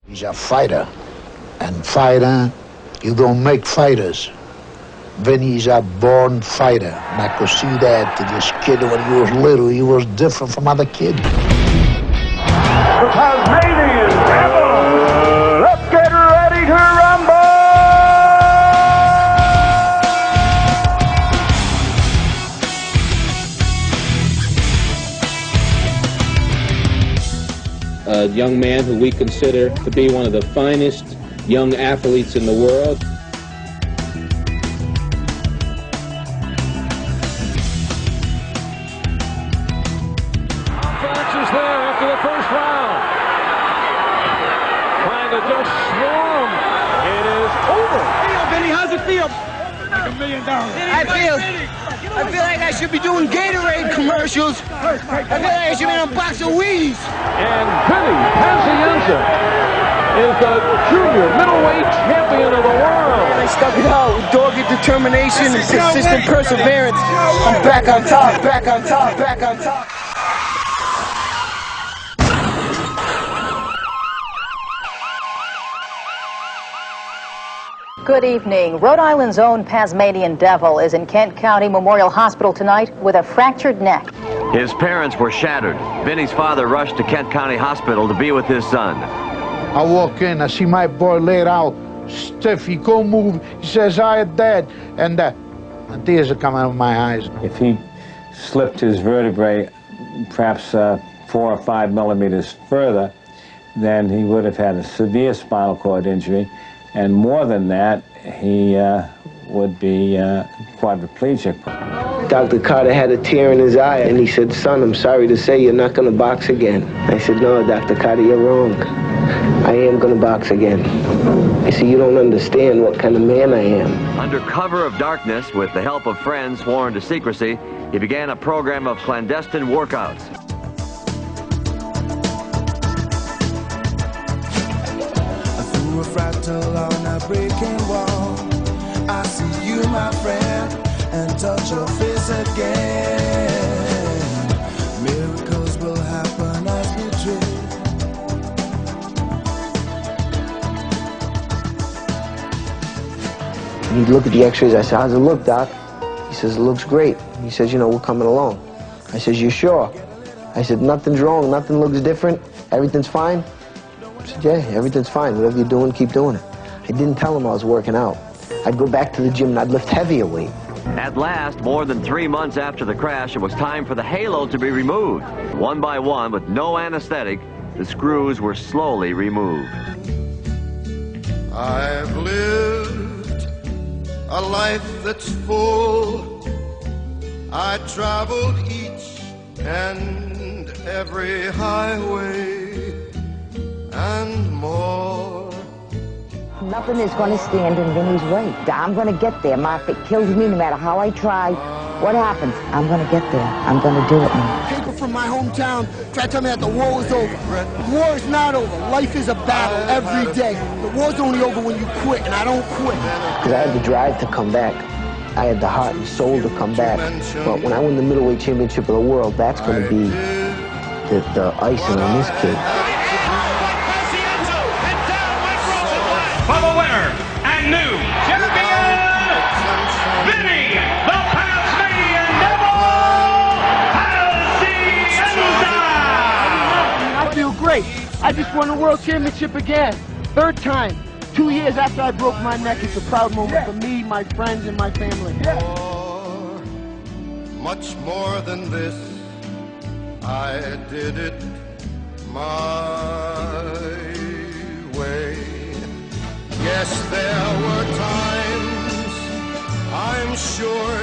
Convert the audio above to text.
He's a fighter, and fighter, you don't make fighters. Vinny's a born fighter, and I could see that to this kid when he was little. He was different from other kids. The Tasmanian Devil! Let's get ready to rumble! A young man who we consider to be one of the finest young athletes in the world. Offense is there after the first round. Trying to just swarm. It is over. Vinny, how's it feel? Like $1 million. I feel like I should be doing Gatorade commercials. I feel like I should be in a box of Wheaties. And Vinny Pazienza is the junior middleweight champion of the world. I stuck it out with dogged determination and consistent perseverance. I'm back on top, back on top, back on top. Good evening. Rhode Island's own Tasmanian Devil is in Kent County Memorial Hospital tonight with a fractured neck. His parents were shattered. Vinny's father rushed to Kent County Hospital to be with his son. I walk in, I see my boy laid out, stiff, he can't move. He says, "I'm dead," and tears are coming out of my eyes. If he slipped his vertebrae perhaps 4 or 5 millimeters further, then he would have had a severe spinal cord injury. And more than that, he would be quadriplegic. Dr. Carter had a tear in his eye, and he said, "Son, I'm sorry to say you're not going to box again." I said, "No, Dr. Carter, you're wrong. I am going to box again." I said, "You don't understand what kind of man I am." Under cover of darkness, with the help of friends sworn to secrecy, he began a program of clandestine workouts. Through a fractal on a breaking wall, I see you, my friend, and touch your face again. Miracles will happen as we dream. He'd look at the x-rays. I said, "How's it look, Doc?" He says, "It looks great." He says, "You know, we're coming along." I says, "You sure?" I said, "Nothing's wrong, nothing looks different, everything's fine?" I said, "Yeah, everything's fine. Whatever you're doing, keep doing it." I didn't tell him I was working out. I'd go back to the gym and I'd lift heavier weight. At last, more than 3 months after the crash, it was time for the halo to be removed. One by one, with no anesthetic, the screws were slowly removed. I've lived a life that's full. I traveled each and every highway and more. Nothing is going to stand in Vinny's way. I'm going to get there. If it kills me, no matter how I try, what happens? I'm going to get there. I'm going to do it now. People from my hometown try to tell me that the war is over. The war is not over. Life is a battle every day. The war's only over when you quit, and I don't quit. Because I had the drive to come back. I had the heart and soul to come back. But when I win the middleweight championship of the world, that's going to be the icing on this cake. For the winner and new champion, Vinny the Tasmanian Devil Pazienza! I feel great. I just won the world championship again. 3rd time. 2 years after I broke my neck. It's a proud moment for me, my friends, and my family. Much more than this, I did it my way. Yes, there were times, I'm sure